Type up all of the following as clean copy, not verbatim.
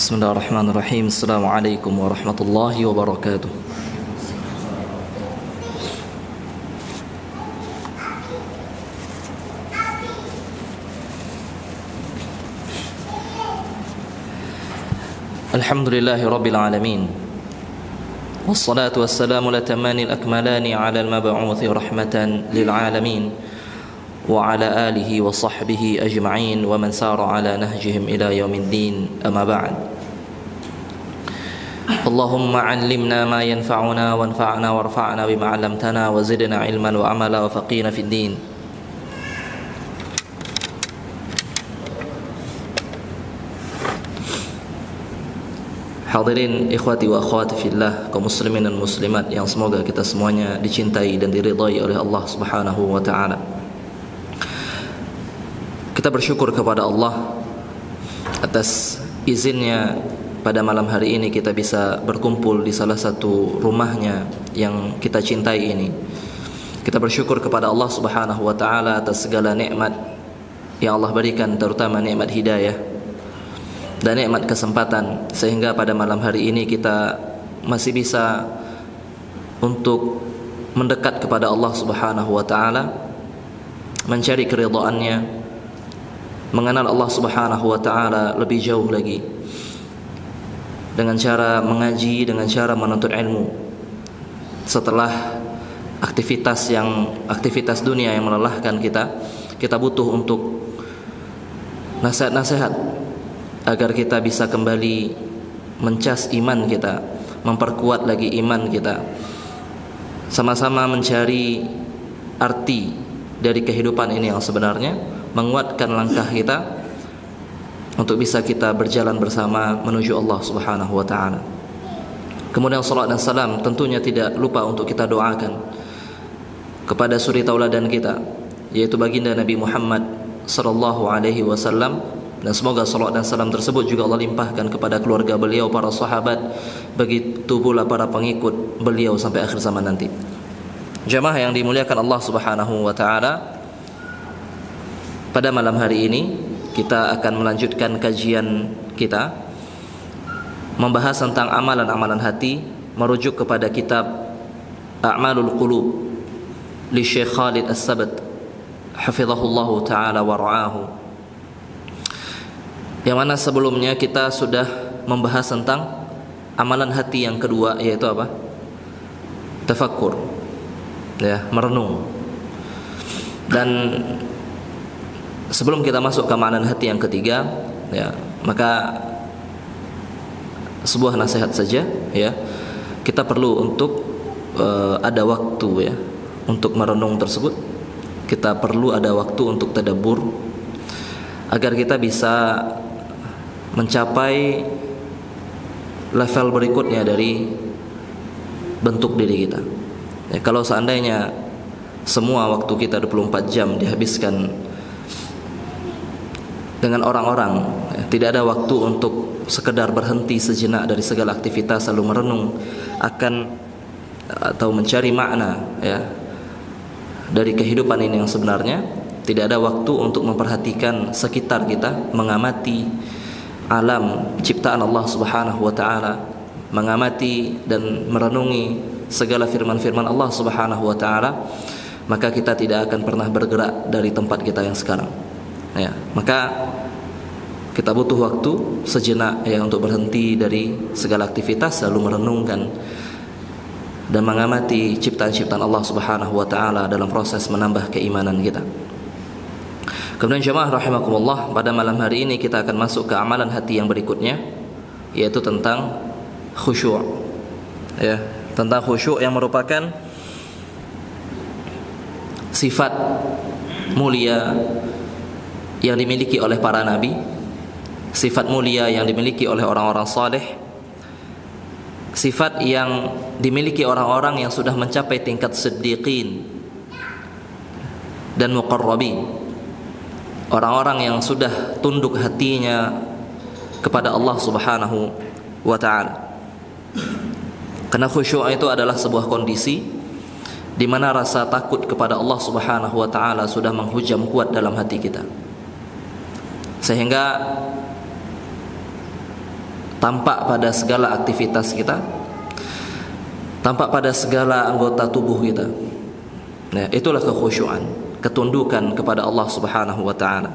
Bismillahirrahmanirrahim. Assalamualaikum warahmatullahi wabarakatuh. Alhamdulillahi rabbil alamin. Wassalatu wassalamu latamani al-akmalani ala al-mab'uthi rahmatan lil alamin wa ala alihi wa sahbihi ajma'in wa man sara ala nahjihim ila yaumiddin, amma ba'd. Allahumma 'allimna ma yanfa'una wanfa'na warfa'na bima 'allamtana wa zidna 'ilman wa 'amala wa faqihna fid din. Hadirin ikhwati wa akhwati fillah, kaum muslimin dan muslimat yang semoga kita semuanya dicintai dan diridhai oleh Allah Subhanahu wa taala. Kita bersyukur kepada Allah atas izinnya pada malam hari ini kita bisa berkumpul di salah satu rumahnya yang kita cintai ini. Kita bersyukur kepada Allah Subhanahu wa taala atas segala nikmat yang Allah berikan, terutama nikmat hidayah dan nikmat kesempatan, sehingga pada malam hari ini kita masih bisa untuk mendekat kepada Allah Subhanahu wa taala, mencari keridhaannya, mengenal Allah Subhanahu wa taala lebih jauh lagi dengan cara mengaji, dengan cara menuntut ilmu. Setelah aktivitas dunia yang melelahkan kita butuh untuk nasihat-nasihat agar kita bisa kembali mencas iman kita, memperkuat lagi iman kita, sama-sama mencari arti dari kehidupan ini yang sebenarnya, menguatkan langkah kita untuk bisa kita berjalan bersama menuju Allah Subhanahu wa taala. Kemudian salat dan salam tentunya tidak lupa untuk kita doakan kepada suri tauladan kita, yaitu baginda Nabi Muhammad sallallahu alaihi wasallam, dan semoga salat dan salam tersebut juga Allah limpahkan kepada keluarga beliau, para sahabat, begitu pula para pengikut beliau sampai akhir zaman nanti. Jamaah yang dimuliakan Allah Subhanahu wa taala, pada malam hari ini kita akan melanjutkan kajian kita membahas tentang amalan-amalan hati, merujuk kepada kitab A'malul Qulub li Syekh Khalid As-Sabat hafizahullahu taala wa ra'ahu, yang mana sebelumnya kita sudah membahas tentang amalan hati yang kedua, yaitu apa? Tafakkur, ya, merenung. Dan sebelum kita masuk ke amalan hati yang ketiga, ya, maka sebuah nasihat saja, ya, kita perlu untuk ada waktu, ya, untuk merenung tersebut. Kita perlu ada waktu untuk tadabbur agar kita bisa mencapai level berikutnya dari bentuk diri kita. Ya, kalau seandainya semua waktu kita 24 jam dihabiskan dengan orang-orang, ya, tidak ada waktu untuk sekedar berhenti sejenak dari segala aktivitas lalu merenung akan atau mencari makna, ya, dari kehidupan ini yang sebenarnya, tidak ada waktu untuk memperhatikan sekitar kita, mengamati alam ciptaan Allah Subhanahu wa taala, mengamati dan merenungi segala firman-firman Allah Subhanahu wa taala, maka kita tidak akan pernah bergerak dari tempat kita yang sekarang. Ya, maka kita butuh waktu sejenak, ya, untuk berhenti dari segala aktivitas lalu merenungkan dan mengamati ciptaan-ciptaan Allah Subhanahu wa taala dalam proses menambah keimanan kita. Kemudian jemaah rahimakumullah, pada malam hari ini kita akan masuk ke amalan hati yang berikutnya, yaitu tentang khusyuk. Ya, tentang khusyuk yang merupakan sifat mulia yang dimiliki oleh para nabi, sifat mulia yang dimiliki oleh orang-orang saleh, sifat yang dimiliki orang-orang yang sudah mencapai tingkat siddiqin dan muqarrabin, orang-orang yang sudah tunduk hatinya kepada Allah Subhanahu wa taala. Karena khusyuk itu adalah sebuah kondisi di mana rasa takut kepada Allah Subhanahu wa taala sudah menghujam kuat dalam hati kita, sehingga tampak pada segala aktivitas kita, tampak pada segala anggota tubuh kita. Nah, itulah kekhusyuan, ketundukan kepada Allah Subhanahu wa taala.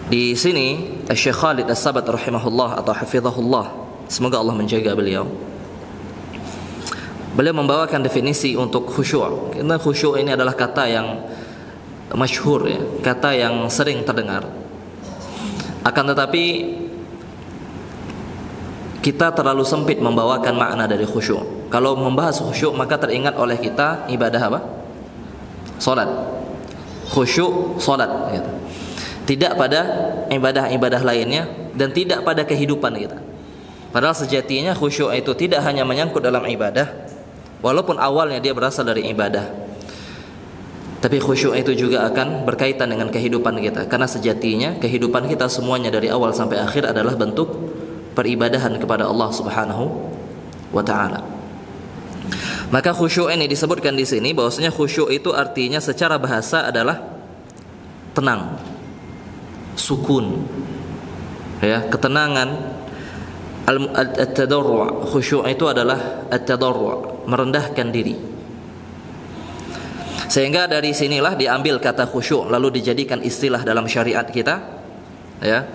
Di sini Syekh Khalid As-Sabat rahimahullah atau hafizahullah, semoga Allah menjaga beliau. Beliau membawakan definisi untuk khusyuk. Karena khusyuk ini adalah kata yang masyhur ya, kata yang sering terdengar. Akan tetapi kita terlalu sempit membawakan makna dari khusyuk. Kalau membahas khusyuk maka teringat oleh kita ibadah apa? Salat. Khusyuk salat gitu. Tidak pada ibadah-ibadah lainnya dan tidak pada kehidupan kita. Padahal sejatinya khusyuk itu tidak hanya menyangkut dalam ibadah, walaupun awalnya dia berasal dari ibadah. Tapi khusyuk itu juga akan berkaitan dengan kehidupan kita, karena sejatinya kehidupan kita semuanya dari awal sampai akhir adalah bentuk peribadahan kepada Allah Subhanahu wa taala. Maka khusyuk ini disebutkan di sini bahwasanya khusyuk itu artinya secara bahasa adalah tenang, sukun, ya, ketenangan. At-tadarru', khusyuk itu adalah at-tadarru', merendahkan diri. Sehingga dari sinilah diambil kata khusyuk lalu dijadikan istilah dalam syariat kita, ya.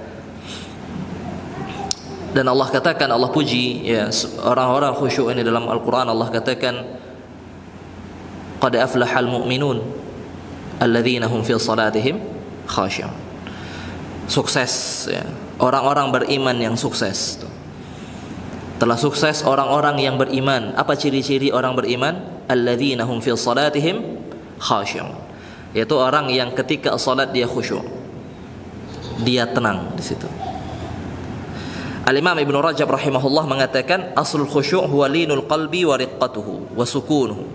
Dan Allah katakan, Allah puji ya orang-orang khusyuk ini dalam Al-Qur'an. Allah katakan qad aflahal mu'minun alladzina hum fi salatihim khashi'un. Sukses ya, orang-orang beriman yang sukses. Telah sukses orang-orang yang beriman. Apa ciri-ciri orang beriman? Alladzina hum fi salatihim khashi'un. Yaitu orang yang ketika salat dia khusyuk. Dia tenang di situ. Al-Imam Ibnu Rajab rahimahullah mengatakan aslul khusyuk huwa linul qalbi wa riqqatuhu wa sukunuhu.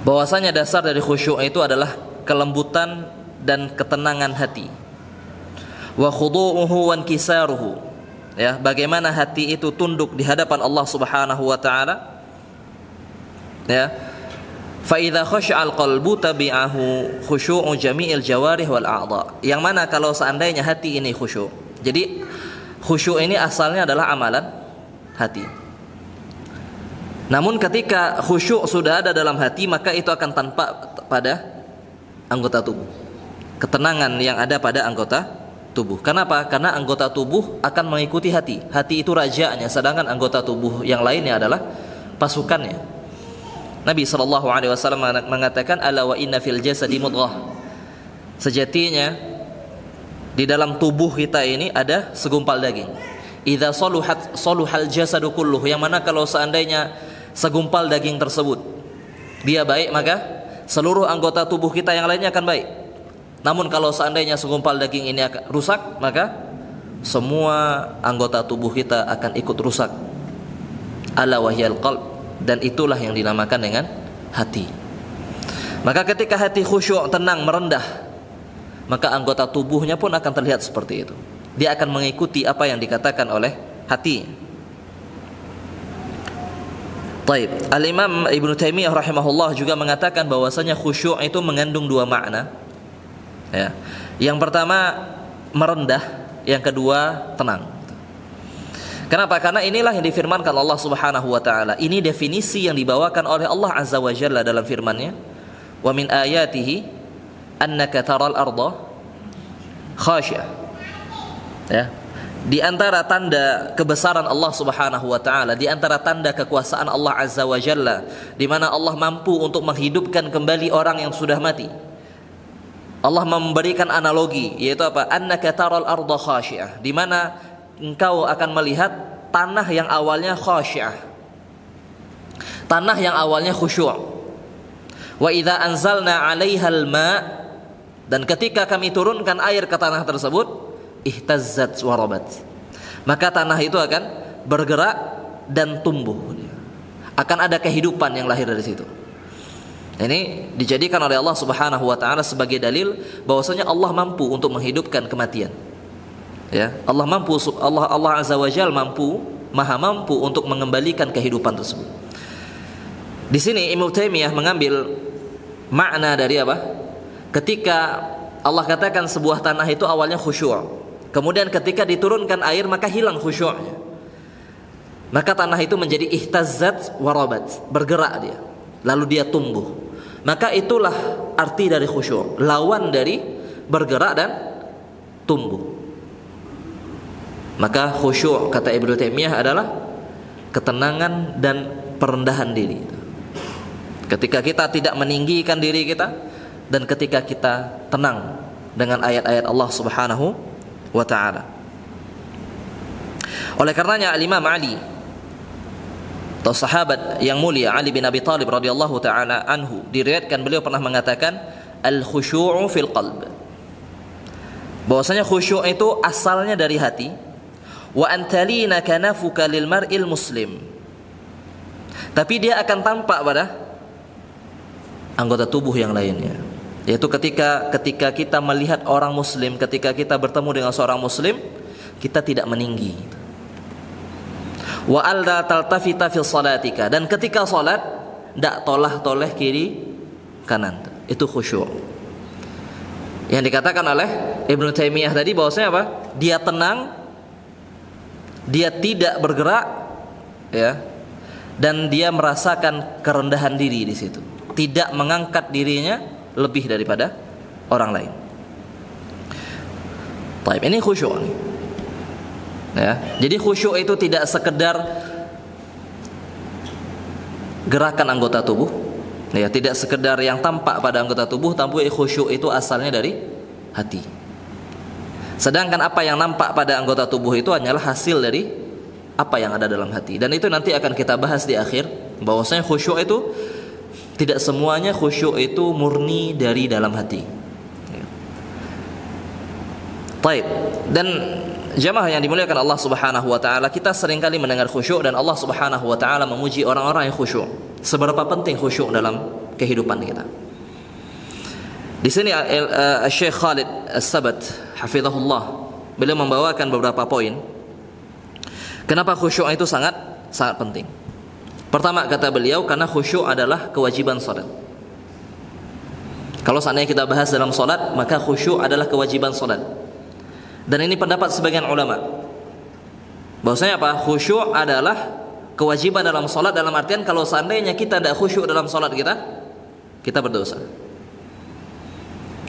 Bahwasanya dasar dari khusyuk itu adalah kelembutan dan ketenangan hati. Wa khudu'uhu wa inkisaruhu. Ya, bagaimana hati itu tunduk di hadapan Allah Subhanahu wa taala. Ya. Fa idza khasha'al qalbu tabi'ahu khusyu'u jami'il jawarih wal a'dha. Yang mana kalau seandainya hati ini khusyuk. Jadi khusyuk ini asalnya adalah amalan hati. Namun ketika khusyuk sudah ada dalam hati, maka itu akan tampak pada anggota tubuh. Ketenangan yang ada pada anggota tubuh. Kenapa? Karena anggota tubuh akan mengikuti hati. Hati itu rajanya, sedangkan anggota tubuh yang lainnya adalah pasukannya. Nabi SAW mengatakan, ala wa inna fil jasadi mudghah. Sejatinya di dalam tubuh kita ini ada segumpal daging. Idza saluhal jasadu kulluhu, yang mana kalau seandainya segumpal daging tersebut dia baik, maka seluruh anggota tubuh kita yang lainnya akan baik. Namun kalau seandainya segumpal daging ini akan rusak, maka semua anggota tubuh kita akan ikut rusak. Ala wahyal qalb, dan itulah yang dinamakan dengan hati. Maka ketika hati khusyuk, tenang, merendah, maka anggota tubuhnya pun akan terlihat seperti itu. Dia akan mengikuti apa yang dikatakan oleh hati. Taib. Al-Imam Ibnu Taimiyah rahimahullah juga mengatakan bahwasanya khusyuk itu mengandung dua makna. Ya. Yang pertama merendah, yang kedua tenang. Kenapa? Karena inilah yang difirmankan Allah Subhanahu wa taala. Ini definisi yang dibawakan oleh Allah Azza wa Jalla dalam firman-Nya. Wa min ayatihi annaka taral arda khashi'ah. Ya. Di antara tanda kebesaran Allah Subhanahu wa taala, di antara tanda kekuasaan Allah Azza wa Jalla, di mana Allah mampu untuk menghidupkan kembali orang yang sudah mati. Allah memberikan analogi, yaitu apa? Annaka taral arda khashi'ah, di mana engkau akan melihat tanah yang awalnya khashi'ah. Tanah yang awalnya khusyuk. Wa idza anzalna 'alaihal ma', dan ketika kami turunkan air ke tanah tersebut, ihtazzat warabat, maka tanah itu akan bergerak dan tumbuh. Akan ada kehidupan yang lahir dari situ. Ini dijadikan oleh Allah Subhanahu wa taala sebagai dalil bahwasanya Allah mampu untuk menghidupkan kematian. Ya, Allah mampu, Allah Azza wa Jalla mampu, maha mampu untuk mengembalikan kehidupan tersebut. Di sini Ibnu Taimiyah mengambil makna dari apa? Ketika Allah katakan sebuah tanah itu awalnya khusyuk, Kemudian ketika diturunkan air maka hilang khusyuknya. Maka tanah itu menjadi ihtazzat warabat, bergerak dia, lalu dia tumbuh. Maka itulah arti dari khusyuk, lawan dari bergerak dan tumbuh. Maka khusyuk kata Ibnu Taimiyah adalah ketenangan dan perendahan diri. Ketika kita tidak meninggikan diri kita dan ketika kita tenang dengan ayat-ayat Allah Subhanahu wa taala. Oleh karenanya Imam Ali atau sahabat yang mulia Ali bin Abi Thalib radhiyallahu taala anhu, diriwayatkan beliau pernah mengatakan al-khusyu'u fil qalb. Bahwasanya khusyuk itu asalnya dari hati. Wa antalina kanafuka lil mar'il muslim. Tapi dia akan tampak pada anggota tubuh yang lainnya. Yaitu ketika kita melihat orang muslim, ketika kita bertemu dengan seorang muslim, kita tidak meninggi. Wa alla taltafita fi salatika, dan ketika salat ndak tolah-toleh kiri kanan. Itu khusyuk. Yang dikatakan oleh Ibnu Taimiyah tadi bahwasanya apa? Dia tenang, dia tidak bergerak, ya. Dan dia merasakan kerendahan diri di situ. Tidak mengangkat dirinya lebih daripada orang lain. Baik, ini khusyuk nih. Ya, jadi khusyuk itu tidak sekedar gerakan anggota tubuh, ya, tidak sekedar yang tampak pada anggota tubuh, tapi khusyuk itu asalnya dari hati. Sedangkan apa yang nampak pada anggota tubuh itu hanyalah hasil dari apa yang ada dalam hati. Dan itu nanti akan kita bahas di akhir, bahwasanya khusyuk itu tidak semuanya khusyuk itu murni dari dalam hati. Baik, dan jamaah yang dimuliakan Allah Subhanahu wa taala, kita seringkali mendengar khusyuk dan Allah Subhanahu wa taala memuji orang-orang yang khusyuk. Seberapa penting khusyuk dalam kehidupan kita. Di sini Syekh Khalid As-Sabat hafizahullah, beliau membawakan beberapa poin kenapa khusyuk itu sangat penting. Pertama kata beliau, karena khusyuk adalah kewajiban salat. Kalau seandainya kita bahas dalam salat, maka khusyuk adalah kewajiban salat. Dan ini pendapat sebagian ulama, bahwasanya apa? Khusyuk adalah kewajiban dalam salat, dalam artian kalau seandainya kita tidak khusyuk dalam salat kita berdosa.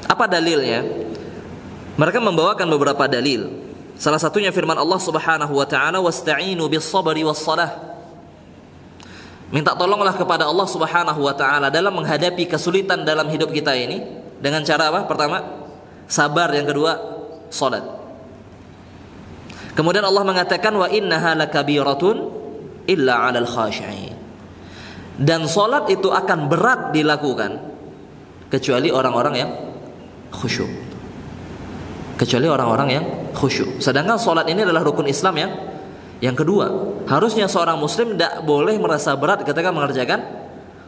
Apa dalilnya? Mereka membawakan beberapa dalil. Salah satunya firman Allah Subhanahu wa taala, "Wasta'inu bis-sabri was-shalah." Minta tolonglah kepada Allah Subhanahu wa taala dalam menghadapi kesulitan dalam hidup kita ini dengan cara apa? Pertama, sabar, yang kedua, salat. Kemudian Allah mengatakan wa innaha lakabiratun illa 'alal khashi'in. Dan salat itu akan berat dilakukan kecuali orang-orang yang khusyuk. Kecuali orang-orang yang khusyuk. Sedangkan salat ini adalah rukun Islam yang kedua. Harusnya seorang muslim tidak boleh merasa berat ketika mengerjakan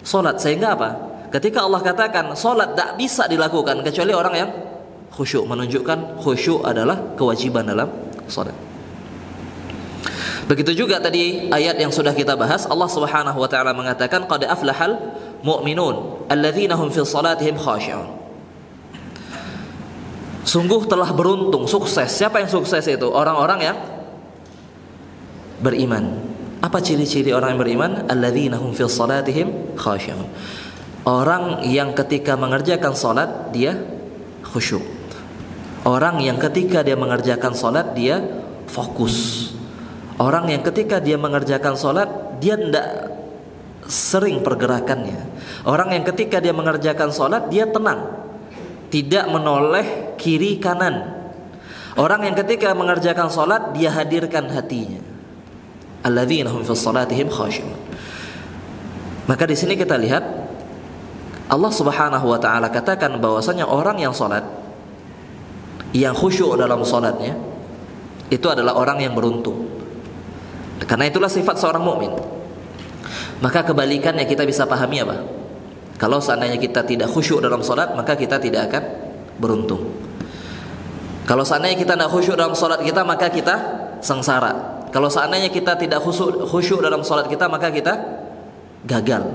salat. Sehingga apa? Ketika Allah katakan salat tidak bisa dilakukan kecuali orang yang khusyuk, menunjukkan khusyuk adalah kewajiban dalam salat. Begitu juga tadi ayat yang sudah kita bahas, Allah Subhanahu wa taala mengatakan qad aflahal mu'minun alladzina hum fi salatihim khashi'un. Sungguh telah beruntung, sukses. Siapa yang sukses itu? Orang-orang yang beriman. Apa ciri-ciri orang yang beriman? Alladzina hum fi salatihim khashi'un. Orang yang ketika mengerjakan salat dia khusyuk. Orang yang ketika dia mengerjakan salat dia fokus. Orang yang ketika dia mengerjakan salat dia tidak sering pergerakannya. Orang yang ketika dia mengerjakan salat dia tenang, tidak menoleh kiri kanan. Orang yang ketika mengerjakan salat dia hadirkan hatinya. Alladzina hum fi salatihim khashi'un. Maka di sini kita lihat Allah Subhanahu wa taala katakan bahwasanya orang yang salat, yang khusyuk dalam salatnya, itu adalah orang yang beruntung. Karena itulah sifat seorang mukmin. Maka kebalikannya kita bisa pahami apa? Kalau seandainya kita tidak khusyuk dalam salat, maka kita tidak akan beruntung. Kalau seandainya kita tidak khusyuk dalam salat kita, maka kita sengsara. Kalau seandainya kita tidak khusyuk dalam salat kita, maka kita gagal.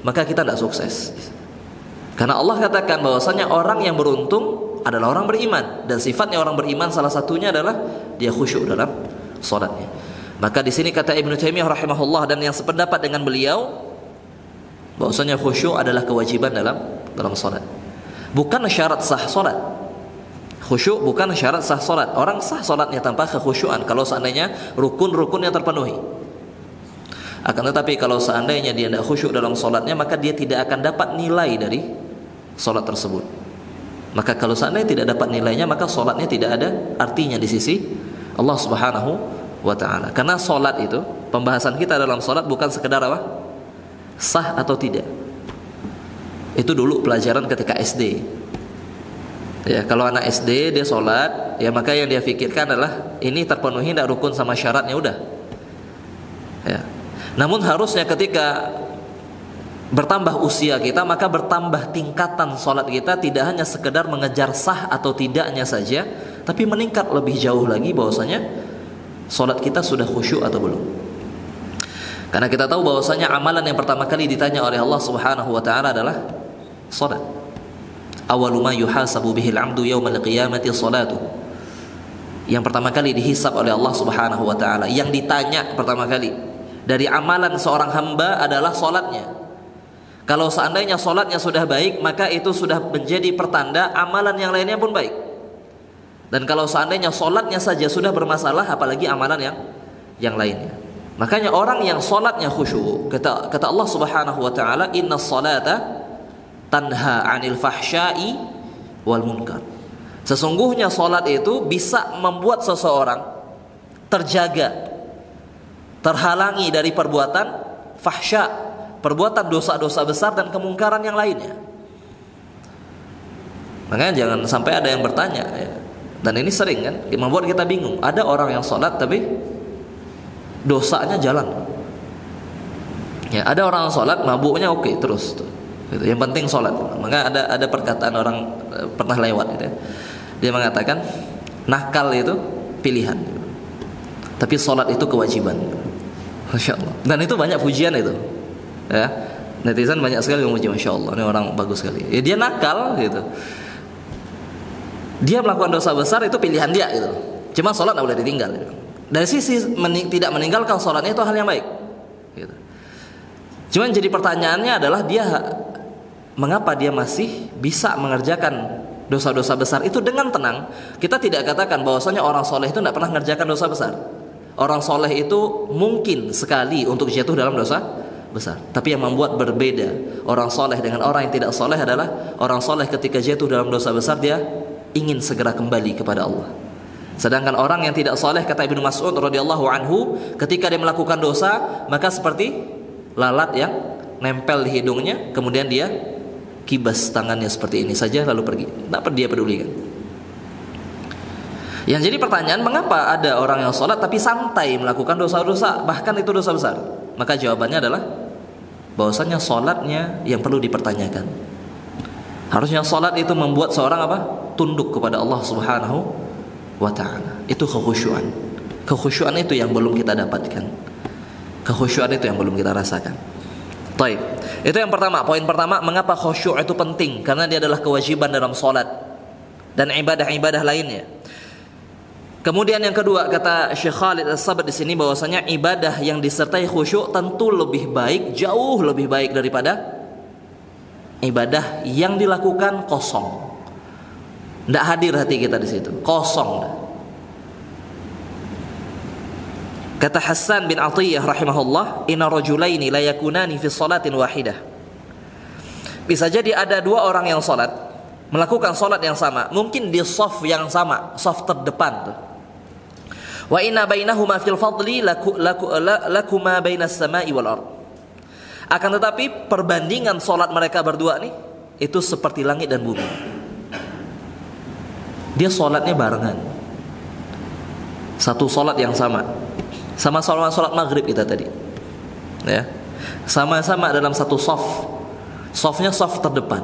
Maka kita tidak sukses. Karena Allah katakan bahwasanya orang yang beruntung adalah orang beriman, dan sifatnya orang beriman salah satunya adalah dia khusyuk dalam salatnya. Maka di sini kata Ibnu Taimiyah rahimahullah dan yang sependapat dengan beliau, bahwasanya khusyuk adalah kewajiban dalam salat. Bukan syarat sah salat. Khusyuk bukan syarat sah salat. Orang sah salatnya tanpa kekhusyuan kalau seandainya rukun-rukunnya terpenuhi. Akan tetapi kalau seandainya dia tidak khusyuk dalam salatnya, maka dia tidak akan dapat nilai dari salat tersebut. Maka kalau seandainya tidak dapat nilainya, maka salatnya tidak ada artinya di sisi Allah Subhanahu wa ta'ala. Karena salat itu, pembahasan kita dalam salat bukan sekedar apa? Sah atau tidak. Itu dulu pelajaran ketika SD. Ya, kalau anak SD dia salat, ya maka yang dia pikirkan adalah ini terpenuhi tidak rukun sama syaratnya, udah. Ya. Namun harusnya ketika bertambah usia kita, maka bertambah tingkatan salat kita, tidak hanya sekedar mengejar sah atau tidaknya saja, tapi meningkat lebih jauh lagi bahwasanya salat kita sudah khusyuk atau belum. Karena kita tahu bahwasanya amalan yang pertama kali ditanya oleh Allah Subhanahu wa taala adalah salat. Awwalu ma yuhasabu bihil 'abdu yaumal qiyamati salatu. Yang pertama kali dihisab oleh Allah Subhanahu wa taala, yang ditanya pertama kali dari amalan seorang hamba adalah salatnya. Kalau seandainya salatnya sudah baik, maka itu sudah menjadi pertanda amalan yang lainnya pun baik. Dan kalau seandainya salatnya saja sudah bermasalah, apalagi amalan yang lainnya. Makanya orang yang salatnya khusyuk, kata Allah Subhanahu wa taala, innas salata tanha 'anil fahsya'i wal munkar. Sesungguhnya salat itu bisa membuat seseorang terjaga, terhalangi dari perbuatan fahsya, perbuatan dosa-dosa besar dan kemungkaran yang lainnya. Makanya jangan sampai ada yang bertanya, ya. Dan ini sering kan, membuat kita bingung. Ada orang yang sholat tapi dosanya jalan. Ya, ada orang yang sholat mabuknya oke, terus tuh. Gitu. Yang penting sholat. Maka ada perkataan orang pernah lewat gitu ya. Dia mengatakan nakal itu pilihan, tapi sholat itu kewajiban. Masya Allah. Dan itu banyak pujian itu. Ya, netizen banyak sekali memuji, Masya Allah, ini orang bagus sekali. Ya, dia nakal gitu. Dia melakukan dosa besar itu pilihan dia gitu. Cuma sholat tidak boleh ditinggal. Gitu. Dari sisi tidak meninggalkan sholatnya itu hal yang baik. Gitu. Cuma jadi pertanyaannya adalah mengapa dia masih bisa mengerjakan dosa-dosa besar itu dengan tenang? Kita tidak katakan bahwasanya orang soleh itu tidak pernah mengerjakan dosa besar. Orang soleh itu mungkin sekali untuk jatuh dalam dosa besar. Tapi yang membuat berbeda orang soleh dengan orang yang tidak soleh adalah orang soleh ketika jatuh dalam dosa besar dia ingin segera kembali kepada Allah. Sedangkan orang yang tidak soleh, kata Ibnu Mas'ud radhiyallahu anhu, ketika dia melakukan dosa maka seperti lalat yang nempel di hidungnya, kemudian dia kibas tangannya seperti ini saja lalu pergi. Tidak dia pedulikan. Yang jadi pertanyaan, mengapa ada orang yang sholat tapi santai melakukan dosa-dosa, bahkan itu dosa besar? Maka jawabannya adalah bahwasanya sholatnya yang perlu dipertanyakan. Harusnya sholat itu membuat seorang apa? Tunduk kepada Allah Subhanahu wa ta'ala. Itu kekhusyuan. Kekhusyuan itu yang belum kita dapatkan. Kekhusyuan itu yang belum kita rasakan. Baik. Itu yang pertama, poin pertama, mengapa khusyuk itu penting? Karena dia adalah kewajiban dalam sholat dan ibadah-ibadah lainnya. Kemudian yang kedua, kata Syekh Khalid As-Sabat di sini bahwasanya ibadah yang disertai khusyuk tentu lebih baik, jauh lebih baik daripada ibadah yang dilakukan kosong. Tidak hadir hati kita di situ, kosong. Kata Hassan bin Atiyah rahimahullah, inna rajulaini la yakunani fi salatin wahidah. Bisa jadi ada dua orang yang salat, melakukan salat yang sama, mungkin di shaf yang sama, shaf terdepan tuh. Wa inna bainahuma fil fadli lakuma bainas samai wal ard. Akan tetapi perbandingan salat mereka berdua nih itu seperti langit dan bumi. Dia salatnya barengan. Satu salat yang sama. Sama-sama salat maghrib kita tadi. Ya. Sama-sama dalam satu shaf. Shafnya shaf terdepan.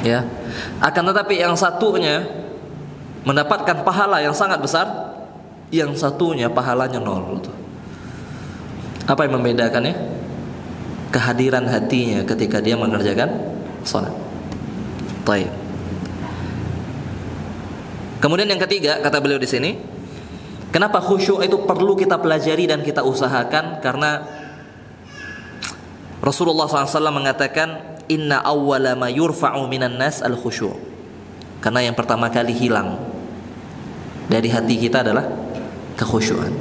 Ya. Akan tetapi yang satunya mendapatkan pahala yang sangat besar, yang satunya pahalanya 0. Apa yang membedakannya? Kehadiran hatinya ketika dia mengerjakan salat. Baik. Kemudian yang ketiga, kata beliau di sini, kenapa khusyuk itu perlu kita pelajari dan kita usahakan? Karena Rasulullah SAW mengatakan, inna awwala ma yurfa'u minan nas al khusyuk. Karena yang pertama kali hilang dari hati kita adalah kekhusyuan.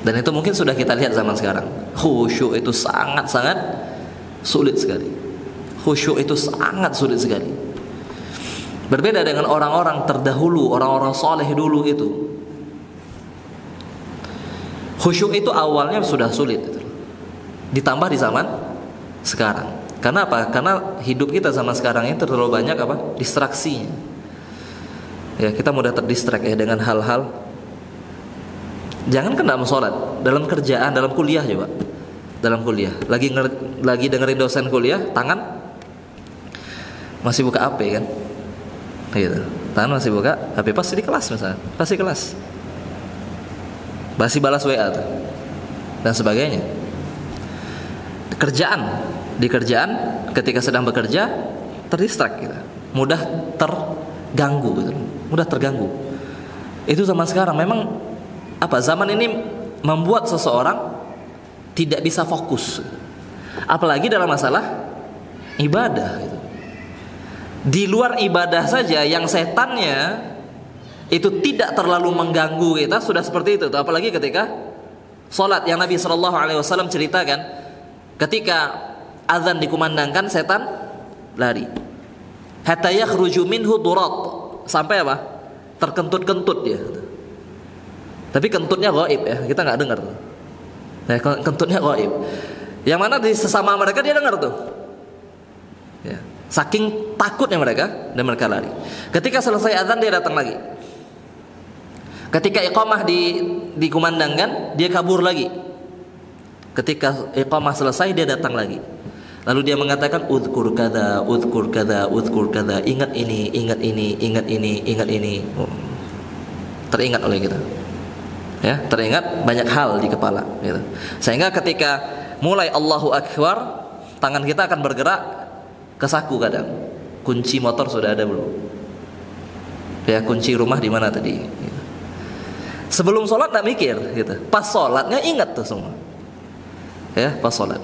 Dan itu mungkin sudah kita lihat zaman sekarang. Khusyuk itu sangat-sangat sulit sekali. Khusyuk itu sangat sulit sekali. Berbeda dengan orang-orang terdahulu, orang-orang soleh dulu itu. Khusyuk itu awalnya sudah sulit. Ditambah di zaman sekarang. Karena apa? Karena hidup kita zaman sekarang ini terlalu banyak apa? Distraksinya. Ya, kita mudah terdistract ya dengan hal-hal. Jangan dalam sholat, dalam kerjaan, dalam kuliah juga. Dalam kuliah, lagi dengerin dosen kuliah, tangan masih buka HP kan? Gitu. Tangan masih buka HP pas di kelas misalnya, pasti kelas. Masih balas WA tuh. Dan sebagainya. Di kerjaan ketika sedang bekerja terdistract gitu. Mudah terganggu gitu. Mudah terganggu. Itu zaman sekarang memang zaman ini membuat seseorang tidak bisa fokus. Apalagi dalam masalah ibadah gitu. Di luar ibadah saja yang setannya itu tidak terlalu mengganggu kita sudah seperti itu. Apalagi ketika sholat yang Nabi SAW ceritakan, ketika azan dikumandangkan setan lari. Hatta yakhruju minhu durat, sampai apa? Terkentut-kentut dia. Tapi kentutnya gaib ya, kita nggak dengar tuh. Nah, kentutnya gaib. Yang mana di sesama mereka dia dengar tuh. Ya. Saking takutnya mereka dan mereka lari. Ketika selesai azan dia datang lagi. Ketika iqamah dikumandangkan, dia kabur lagi. Ketika iqamah selesai dia datang lagi. Lalu dia mengatakan uzkur kada, uzkur kada, uzkur kada. Ingat ini, ingat ini, ingat ini, ingat ini. Teringat oleh kita. Ya, teringat banyak hal di kepala gitu. Sehingga ketika mulai Allahu Akbar, tangan kita akan bergerak ke saku kadang. Kunci motor sudah ada belum? Ya, kunci rumah di mana tadi? Gitu. Sebelum sholat nggak mikir, gitu. Pas sholatnya ingat tuh semua. Ya, pas sholat.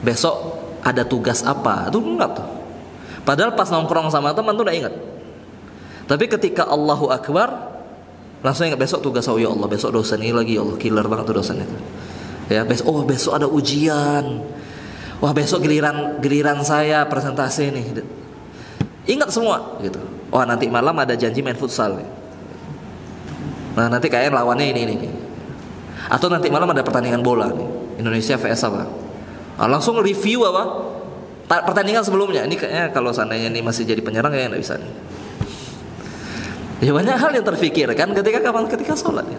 Besok ada tugas apa? Itu enggak tuh. Padahal pas nongkrong sama teman tuh udah ingat. Tapi ketika Allahu Akbar, langsung ingat besok tugas. Oh ya Allah, besok dosen ini lagi, ya Allah, killer banget tuh dosen itu. Ya, besok ada ujian. Wah, besok giliran saya presentasi nih. Ingat semua gitu. Wah, nanti malam ada janji main futsal nih. Nah, nanti kayaknya lawannya ini. Atau nanti malam ada pertandingan bola nih. Indonesia vs apa? Nah, langsung review apa? Pertandingan sebelumnya. Ini kayaknya kalau seandainya ini masih jadi penyerang kayaknya nggak bisa nih. Ya, banyak hal yang terfikirkan ketika sholat ya.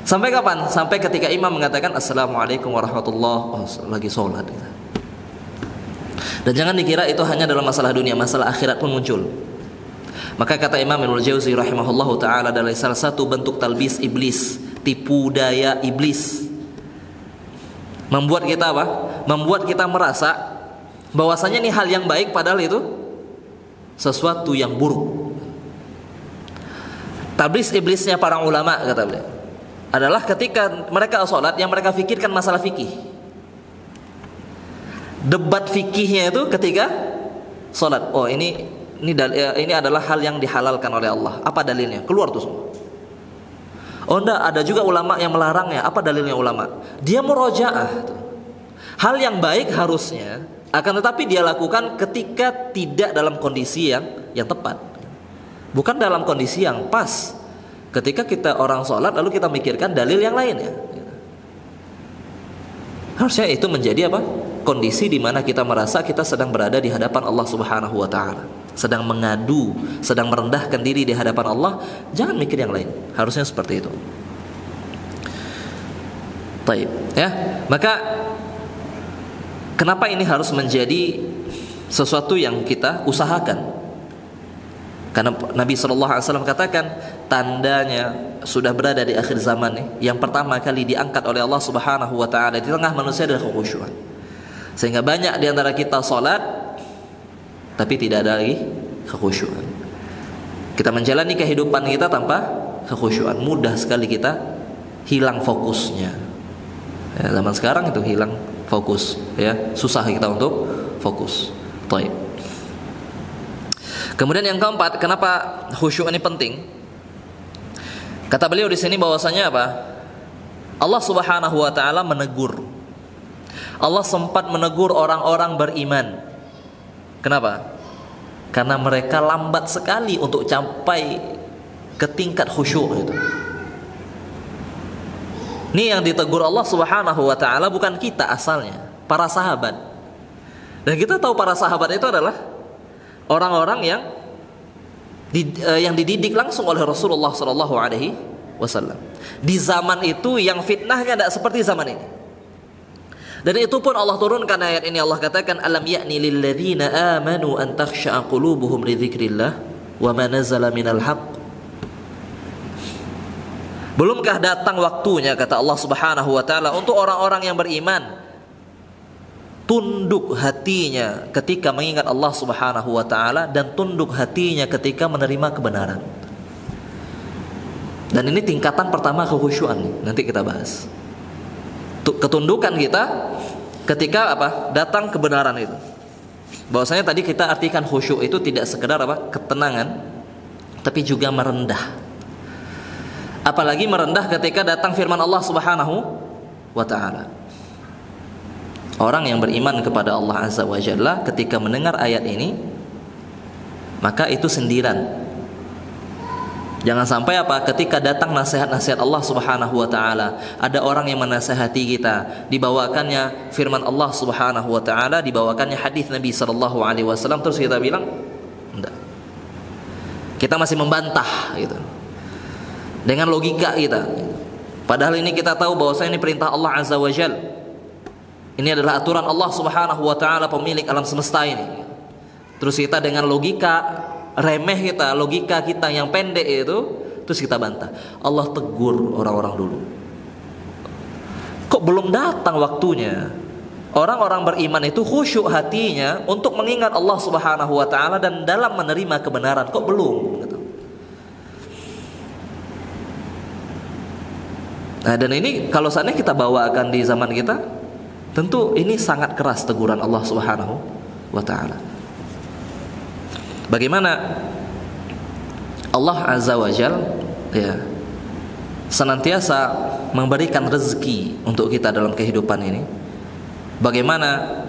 Sampai kapan? Sampai ketika imam mengatakan assalamualaikum warahmatullahi wabarakatuh, lagi sholat ya. Dan jangan dikira itu hanya dalam masalah dunia, masalah akhirat pun muncul. Maka kata Imam Ibnul Jauzi rahimahullahu taala, adalah salah satu bentuk talbis iblis, tipu daya iblis. Membuat kita apa? Membuat kita merasa bahwasanya ini hal yang baik padahal itu sesuatu yang buruk. Tablis iblisnya para ulama, kata beliau, adalah ketika mereka sholat yang mereka fikirkan masalah fikih. Debat fikihnya itu ketika sholat. Oh, ini adalah hal yang dihalalkan oleh Allah. Apa dalilnya? Keluar tuh semua. Oh enggak, ada juga ulama yang melarangnya. Apa dalilnya ulama? Dia murojaah. Hal yang baik harusnya, akan tetapi dia lakukan ketika tidak dalam kondisi yang tepat. Bukan dalam kondisi yang pas. Ketika kita orang sholat lalu kita mikirkan dalil yang lain ya. Harusnya itu menjadi apa? Kondisi di mana kita merasa kita sedang berada di hadapan Allah Subhanahu wa taala. Sedang mengadu, sedang merendahkan diri di hadapan Allah. Jangan mikir yang lain. Harusnya seperti itu. Baik, ya. Maka kenapa ini harus menjadi sesuatu yang kita usahakan? Karena Nabi SAW katakan tandanya sudah berada di akhir zaman nih. Yang pertama kali diangkat oleh Allah Subhanahu wa taala di tengah manusia adalah kekhusyuan. Sehingga banyak di antara kita salat tapi tidak ada lagi kekhusyuan. Kita menjalani kehidupan kita tanpa kekhusyuan, mudah sekali kita hilang fokusnya. Ya, zaman sekarang itu hilang fokus, ya, susah kita untuk fokus. Baik. Kemudian yang keempat, kenapa khusyuk ini penting? Kata beliau di sini bahwasanya apa? Allah Subhanahu wa taala menegur. Allah sempat menegur orang-orang beriman. Kenapa? Karena mereka lambat sekali untuk sampai ke tingkat khusyuk itu. Ini yang ditegur Allah Subhanahu wa taala bukan kita asalnya, para sahabat. Dan kita tahu para sahabat itu adalah orang-orang yang dididik langsung oleh Rasulullah sallallahu alaihi wasallam. Di zaman itu yang fitnahnya tidak seperti zaman ini. Dan itu pun Allah turunkan ayat ini, Allah katakan alam ya'ni lil ladzina amanu an takhsha'a qulubuhum li dzikrillah wa ma nazala minal haqq. Belumkah datang waktunya, kata Allah Subhanahu wa taala, untuk orang-orang yang beriman tunduk hatinya ketika mengingat Allah Subhanahu wa taala dan tunduk hatinya ketika menerima kebenaran. Dan ini tingkatan pertama kekhusyuan nih, nanti kita bahas. Ketundukan kita ketika apa? Datang kebenaran itu. Bahwasanya tadi kita artikan khusyuk itu tidak sekedar apa? Ketenangan, tapi juga merendah. Apalagi merendah ketika datang firman Allah Subhanahu wa taala. Orang yang beriman kepada Allah Azza wa Jalla ketika mendengar ayat ini, maka itu sindiran. Jangan sampai apa? Ketika datang nasihat-nasihat Allah Subhanahu wa taala, ada orang yang menasihati kita, dibawakannya firman Allah Subhanahu wa taala, dibawakannya hadis Nabi sallallahu alaihi wasallam, terus kita bilang enggak. Kita masih membantah gitu. Dengan logika kita. Padahal ini kita tahu bahwasanya ini perintah Allah Azza wa Jalla. Ini adalah aturan Allah Subhanahu wa taala, pemilik alam semesta ini. Terus kita dengan logika remeh kita, logika kita yang pendek itu, terus kita bantah. Allah tegur orang-orang dulu. Kok belum datang waktunya? Orang-orang beriman itu khusyuk hatinya untuk mengingat Allah Subhanahu wa taala dan dalam menerima kebenaran. Kok belum? Nah, dan ini kalau seandainya kita bawakan di zaman kita, tentu ini sangat keras teguran Allah Subhanahu wa taala. Bagaimana Allah Azza wa Jal, ya, senantiasa memberikan rezeki untuk kita dalam kehidupan ini. Bagaimana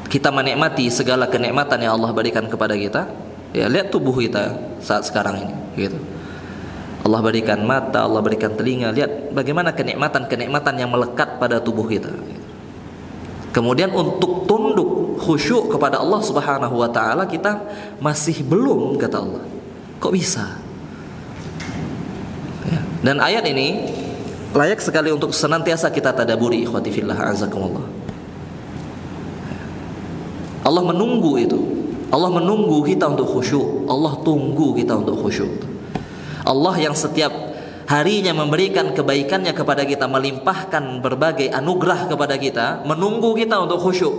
kita menikmati segala kenikmatan yang Allah berikan kepada kita. Ya, lihat tubuh kita saat sekarang ini, gitu. Allah berikan mata, Allah berikan telinga. Lihat bagaimana kenikmatan-kenikmatan yang melekat pada tubuh kita. Kemudian untuk tunduk khusyuk kepada Allah Subhanahu wa taala kita masih belum, kata Allah. Kok bisa? Ya. Dan ayat ini layak sekali untuk senantiasa kita tadaburi, ikhwati fillah azakumullah. Allah menunggu itu. Allah menunggu kita untuk khusyuk. Allah tunggu kita untuk khusyuk. Allah yang setiap harinya memberikan kebaikannya kepada kita, melimpahkan berbagai anugerah kepada kita, menunggu kita untuk khusyuk.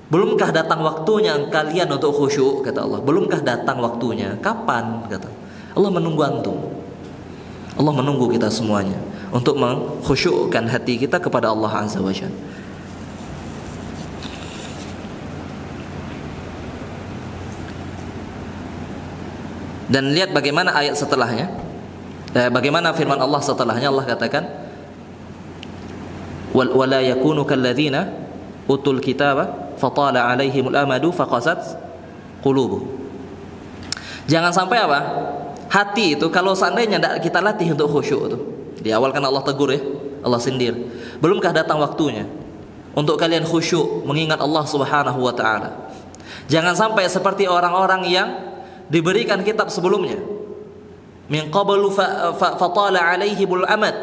Belumkah datang waktunya kalian untuk khusyuk, kata Allah. Belumkah datang waktunya? Kapan, kata Allah. Menunggu antum. Allah menunggu kita semuanya untuk mengkhusyukkan hati kita kepada Allah Azza wa Jalla. Dan lihat bagaimana ayat setelahnya. Bagaimana firman Allah setelahnya, Allah katakan wala yakunu kalladzina utul kitaba fatala alaihimul amadu faqasat qulubuhum. Jangan sampai apa? Hati itu kalau seandainya tidak kita latih untuk khusyuk itu. Di awal kan Allah tegur, ya, Allah sindir. Belumkah datang waktunya untuk kalian khusyuk mengingat Allah Subhanahu wa taala? Jangan sampai seperti orang-orang yang diberikan kitab sebelumnya. Min qablu fatala alaihimul amad.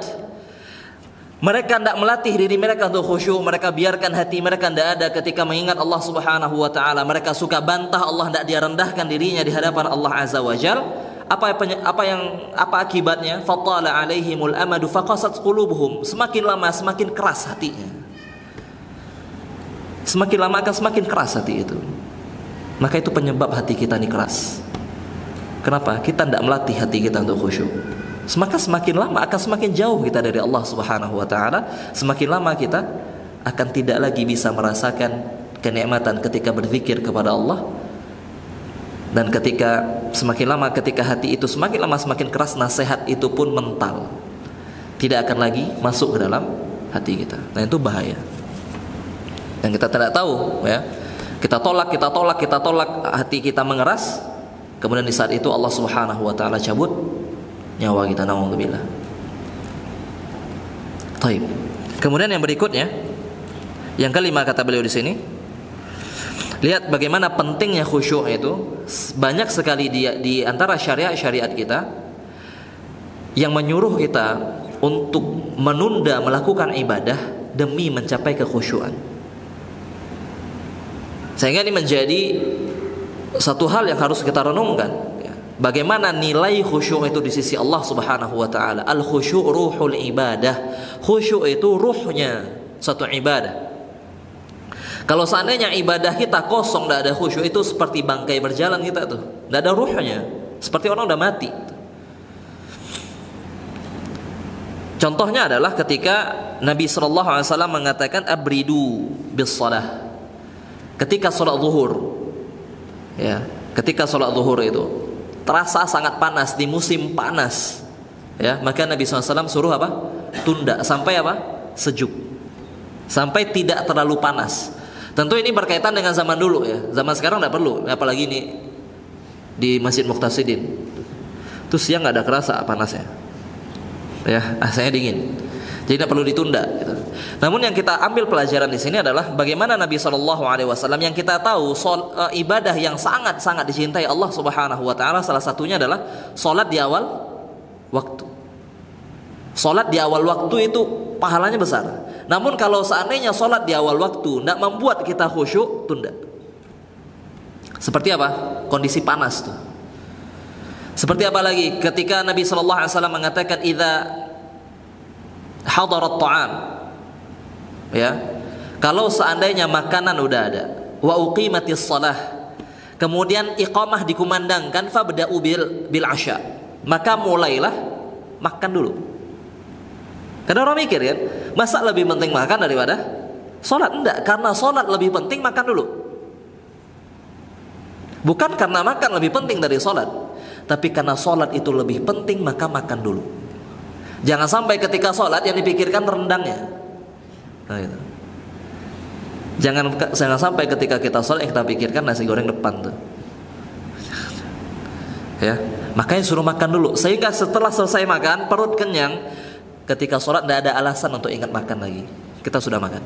Mereka tidak melatih diri mereka untuk khusyuk. Mereka biarkan hati mereka tidak ada ketika mengingat Allah Subhanahu wa taala. Mereka suka bantah Allah, tidak dia rendahkan dirinya di hadapan Allah Azza wa Jal. Apa akibatnya? Fatala alaihimul amadu faqasat qulubuhum. Semakin lama semakin keras hatinya. Semakin lama akan semakin keras hati itu. Maka itu penyebab hati kita ini keras. Kenapa? Kita tidak melatih hati kita untuk khusyuk. Semakin lama akan semakin jauh kita dari Allah Subhanahu wa taala, semakin lama kita akan tidak lagi bisa merasakan kenikmatan ketika berzikir kepada Allah. Dan semakin lama ketika hati itu semakin lama semakin keras, nasihat itu pun mental, tidak akan lagi masuk ke dalam hati kita. Nah, itu bahaya. Dan kita tidak tahu, ya. Kita tolak, hati kita mengeras. Kemudian di saat itu Allah Subhanahu wa taala cabut nyawa kita, naudzubillah. Baik. Kemudian yang berikutnya, yang kelima kata beliau di sini, lihat bagaimana pentingnya khusyuk itu. Banyak sekali di antara syariat kita yang menyuruh kita untuk menunda melakukan ibadah demi mencapai kekhusyuan. Sehingga ini menjadi satu hal yang harus kita renungkan. Bagaimana nilai khusyuk itu di sisi Allah Subhanahu wa taala. Al-khusyuk ruhul ibadah. Khusyuk itu ruhnya satu ibadah. Kalau seandainya ibadah kita kosong, tidak ada khusyuk, itu seperti bangkai berjalan kita tuh, tidak ada ruhnya, seperti orang udah mati. Contohnya adalah ketika Nabi SAW mengatakan abridu bis salah. Ketika sholat zuhur, ya, ketika sholat zuhur itu terasa sangat panas di musim panas, ya, maka Nabi SAW suruh apa? Tunda sampai apa? Sejuk, sampai tidak terlalu panas. Tentu ini berkaitan dengan zaman dulu, ya. Zaman sekarang tidak perlu, apalagi ini di Masjid Muqtasidin. Terus siang nggak ada kerasa panasnya, ya, AC-nya dingin, jadi tidak perlu ditunda. Gitu. Namun yang kita ambil pelajaran di sini adalah bagaimana Nabi SAW yang kita tahu ibadah yang sangat dicintai Allah Subhanahu Wa Taala, salah satunya adalah solat di awal waktu. Solat di awal waktu itu pahalanya besar. Namun kalau seandainya solat di awal waktu tidak membuat kita khusyuk, tunda. Seperti apa? Kondisi panas tuh. Seperti apa lagi? Ketika Nabi SAW mengatakan idza hadarat ta'am, ya, kalau seandainya makanan udah ada, wa uqimatis shalah, kemudian iqamah dikumandangkan, fabda'u bil asya, maka mulailah makan dulu. Karena orang mikir kan, masa lebih penting makan daripada sholat? Enggak, karena sholat lebih penting, makan dulu. Bukan karena makan lebih penting dari sholat, tapi karena sholat itu lebih penting, maka makan dulu. Jangan sampai ketika sholat yang dipikirkan rendangnya. Nah, gitu. Jangan sampai ketika kita sholat yang kita pikirkan nasi goreng depan tuh. Ya, makanya suruh makan dulu, sehingga setelah selesai makan perut kenyang. Ketika sholat tidak ada alasan untuk ingat makan lagi, kita sudah makan.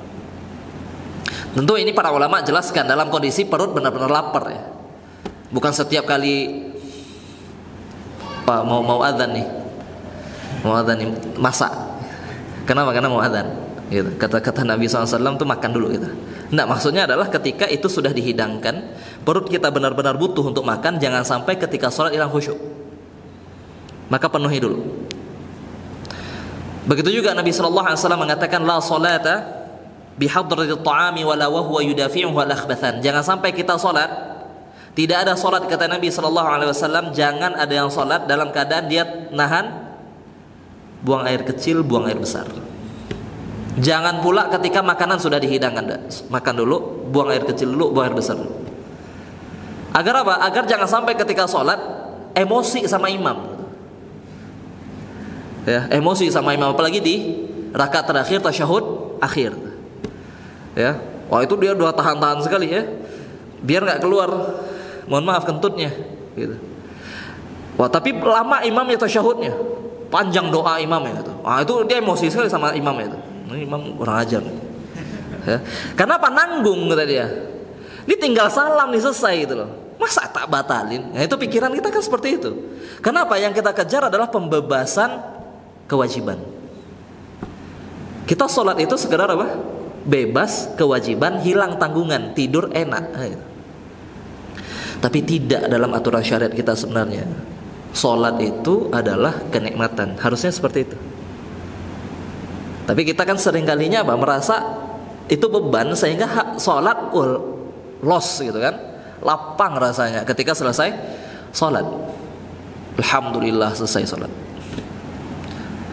Tentu ini para ulama jelaskan dalam kondisi perut benar-benar lapar, ya. Bukan setiap kali Pak mau adzan nih, masak. Kenapa? Karena mau adzan. Gitu. Kata Nabi SAW tuh makan dulu gitu. Nah, maksudnya adalah ketika itu sudah dihidangkan, perut kita benar-benar butuh untuk makan, jangan sampai ketika sholat hilang khusyuk. Maka penuhi dulu. Begitu juga Nabi SAW mengatakan la salata bihadratit ta'ami wala wa huwa yudafi'uhu al-akhbathan. Jangan sampai kita salat, tidak ada salat, kata Nabi SAW, jangan ada yang salat dalam keadaan dia nahan buang air kecil, buang air besar. Jangan pula ketika makanan sudah dihidangkan, makan dulu, buang air kecil dulu, buang air besar dulu. Agar apa? Agar jangan sampai ketika salat emosi sama imam. Ya, emosi sama imam, apalagi di rakaat terakhir tasyahud akhir. Ya, wah itu dia udah tahan-tahan sekali, ya, biar nggak keluar, mohon maaf, kentutnya, gitu. Wah, tapi lama imamnya tasyahudnya, panjang doa imamnya, gitu. Wah, itu dia emosi sekali sama imamnya itu. Ini imam kurang ajar. Ya. Karena apa? Nanggung, kata dia. Ini tinggal salam nih, selesai gitu loh. Masa tak batalin? Nah, itu pikiran kita kan seperti itu. Kenapa? Yang kita kejar adalah pembebasan kewajiban. Kita sholat itu sekedar apa? Bebas kewajiban, hilang tanggungan, tidur enak. Tapi tidak dalam aturan syariat kita sebenarnya. Sholat itu adalah kenikmatan, harusnya seperti itu. Tapi kita kan seringkalinya apa? Merasa itu beban, sehingga sholat loss gitu kan, lapang rasanya ketika selesai sholat. alhamdulillah selesai sholat.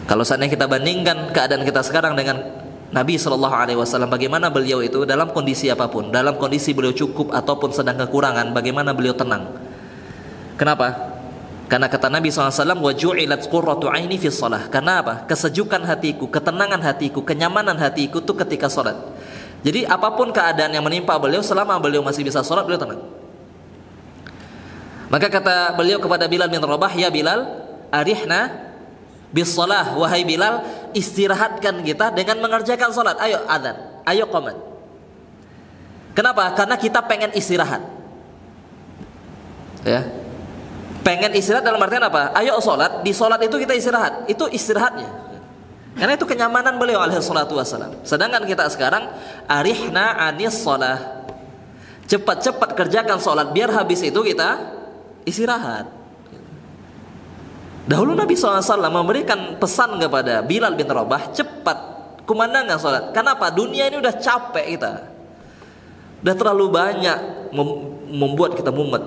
Kalau seandainya kita bandingkan keadaan kita sekarang dengan Nabi SAW, bagaimana beliau itu dalam kondisi apapun, dalam kondisi beliau cukup ataupun sedang kekurangan, bagaimana beliau tenang. Kenapa? Karena kata Nabi SAW, wa ju'ilat qurratu aini fi shalah. Karena apa? Kesejukan hatiku, ketenangan hatiku, kenyamanan hatiku itu ketika sholat. Jadi apapun keadaan yang menimpa beliau, selama beliau masih bisa sholat, beliau tenang. Maka kata beliau kepada Bilal bin Rabah, ya Bilal, arihna bis shalah. Wahai Bilal, istirahatkan kita dengan mengerjakan sholat. Ayo adzan, ayo qomat. Kenapa? Karena kita pengen istirahat. Ya, pengen istirahat dalam artian apa? Ayo sholat, di sholat itu kita istirahat. Itu istirahatnya. Karena itu kenyamanan beliau alaihi salatu wassalam. Sedangkan kita sekarang, arihna anis shalah. Cepat-cepat kerjakan sholat, biar habis itu kita istirahat. Dahulu Nabi SAW memberikan pesan kepada Bilal bin Rabah, cepat kumandangkan sholat. Kenapa? Dunia ini udah capek kita, udah terlalu banyak membuat kita mumet.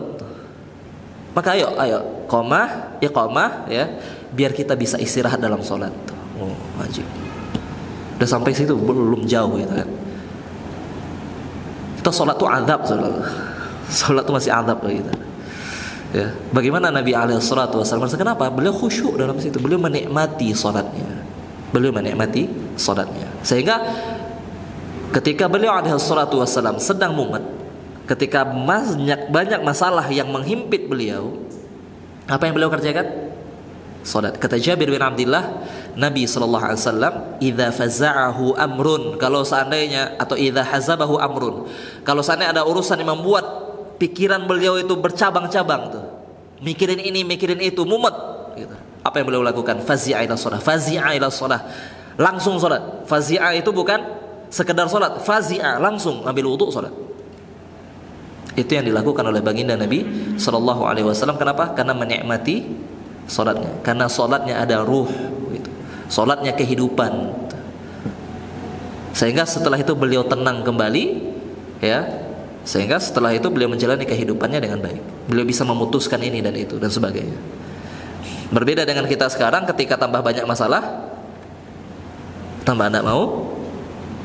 Maka ayo qomah, iqamah, ya, biar kita bisa istirahat dalam sholat. Oh, wajib. Udah sampai situ belum jauh gitu kan. Kita sholat tuh azab, sholat tuh masih azab gitu. Ya. Bagaimana Nabi SAW? Kenapa? Beliau khusyuk dalam situ. Beliau menikmati salatnya. Sehingga ketika beliau SAW sedang mumet, ketika banyak masalah yang menghimpit beliau, apa yang beliau kerjakan? Salat. Kata Jabir bin Abdullah, Nabi SAW, idza faza'ahu amrun, kalau seandainya, atau idza hazabahu amrun, kalau seandainya ada urusan yang membuat pikiran beliau itu bercabang-cabang tuh, mikirin ini, mikirin itu, mumet gitu. Apa yang beliau lakukan? Fazi'a ila shalah, langsung salat. Fazi'a itu bukan sekedar salat, fazi'a, langsung ambil wudu salat. Itu yang dilakukan oleh baginda Nabi SAW. Kenapa? Karena menikmati salatnya. Karena salatnya ada ruh gitu. Salatnya kehidupan. Sehingga setelah itu beliau tenang kembali, ya. Sehingga setelah itu beliau menjalani kehidupannya dengan baik. Beliau bisa memutuskan ini dan itu dan sebagainya. Berbeda dengan kita sekarang, ketika tambah banyak masalah, tambah tidak mau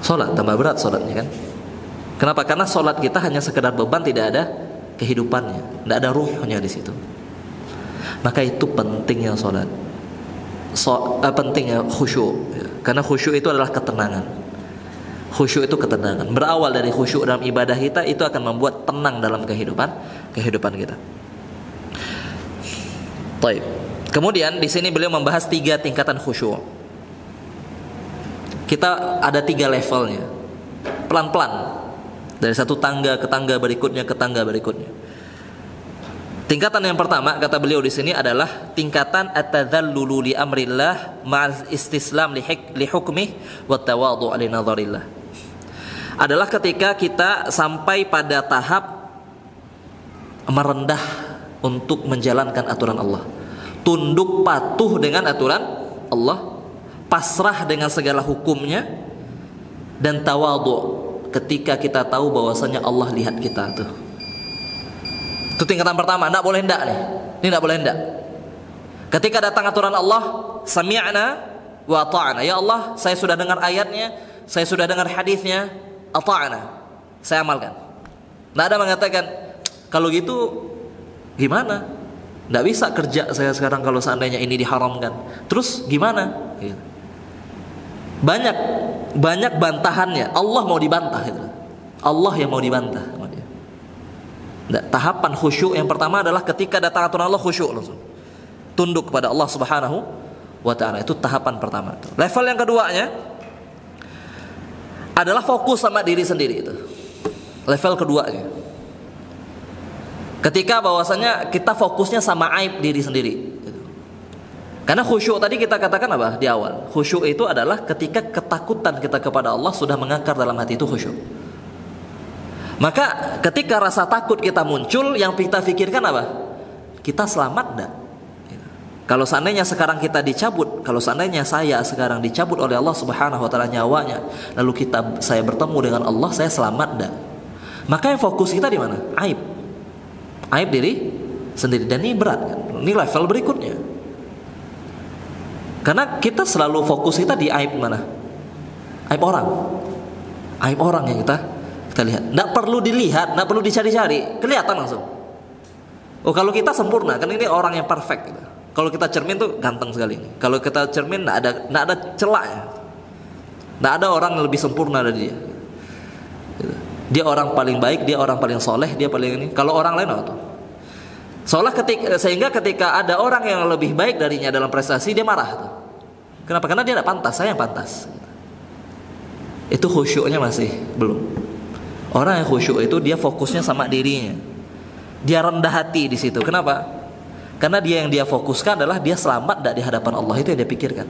sholat, tambah berat sholatnya kan. Kenapa? Karena sholat kita hanya sekedar beban, tidak ada kehidupannya, tidak ada ruhnya di situ. Maka itu pentingnya sholat, pentingnya khusyuk, ya. Karena khusyuk itu adalah ketenangan. Khusyuk itu ketenangan. Berawal dari khusyuk dalam ibadah kita, itu akan membuat tenang dalam kehidupan kita. Baik. Kemudian di sini beliau membahas 3 tingkatan khusyuk. Kita ada 3 levelnya. Pelan-pelan. Dari satu tangga ke tangga berikutnya ke tangga berikutnya. Tingkatan yang pertama kata beliau di sini adalah tingkatan at-tadzallulu li amrillah ma'al istislam li hukmih wa tawadhu' li nadharillah. Adalah ketika kita sampai pada tahap merendah untuk menjalankan aturan Allah, tunduk patuh dengan aturan Allah, pasrah dengan segala hukumnya, dan tawadhu' ketika kita tahu bahwasanya Allah lihat kita tuh. Itu tingkatan pertama, tidak boleh hendak nih. Ini tidak boleh hendak. Ketika datang aturan Allah, sami'na wa ta'ana. Ya Allah, saya sudah dengar ayatnya, saya sudah dengar hadisnya, ata'ana. Saya amalkan. Tidak ada mengatakan, kalau gitu gimana? Tidak bisa kerja saya sekarang kalau seandainya ini diharamkan. Terus gimana? Gitu. Banyak bantahannya. Allah mau dibantah itu. Allah yang mau dibantah. Nah, tahapan khusyuk yang pertama adalah ketika datang aturan Allah, khusyuk langsung. Tunduk kepada Allah Subhanahu wa ta'ala. Itu tahapan pertama. Level yang keduanya adalah fokus sama diri sendiri itu. Level keduanya. Ketika bahwasanya kita fokusnya sama aib diri sendiri. Karena khusyuk tadi kita katakan apa di awal? Khusyuk itu adalah ketika ketakutan kita kepada Allah sudah mengakar dalam hati, itu khusyuk. Maka ketika rasa takut kita muncul, yang kita pikirkan apa? Kita selamat enggak? Kalau seandainya sekarang kita dicabut, kalau seandainya saya sekarang dicabut oleh Allah Subhanahu wa ta'ala nyawanya, lalu saya bertemu dengan Allah, saya selamat enggak? Maka yang fokus kita di mana? Aib diri sendiri. Dan ini berat kan? Ini level berikutnya. Karena kita selalu fokus kita di aib mana? Aib orang. Aib orang yang kita lihat. Nggak perlu dilihat, nggak perlu dicari-cari, kelihatan langsung. Oh, kalau kita sempurna, kan ini orang yang perfect gitu. Kalau kita cermin tuh ganteng sekali. Kalau kita cermin nggak ada celahnya. Nggak ada orang yang lebih sempurna dari dia. Dia orang paling baik, dia orang paling soleh, dia paling ini. Kalau orang lain apa tuh? Sehingga ketika ada orang yang lebih baik darinya dalam prestasi, dia marah tuh. Kenapa? Karena dia tidak pantas, saya yang pantas. Itu khusyuknya masih belum. Orang yang khusyuk itu dia fokusnya sama dirinya. Dia rendah hati di situ. Kenapa? Karena dia yang dia fokuskan adalah dia selamat tidak di hadapan Allah, itu yang dia pikirkan.